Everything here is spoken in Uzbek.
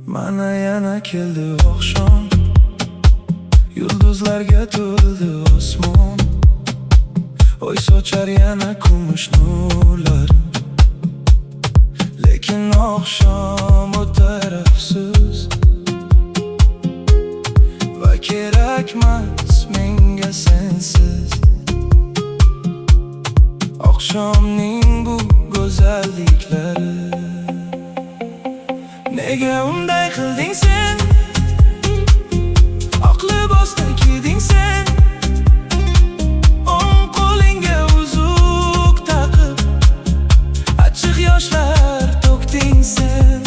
Mana yana keldi oqshom, yulduzlarga to'ldi osmon. Oy sochar yana kumush nurlarin, lekin oqshom o'tar afsus. Va kerakmas menga sensiz. Oqshomning bu go'zalliklari, nega unday qilding sen? Oq libosda kiyding sen, o'ng qo'lingga uzuk taqib, achchiq yoshlar to'kding sen.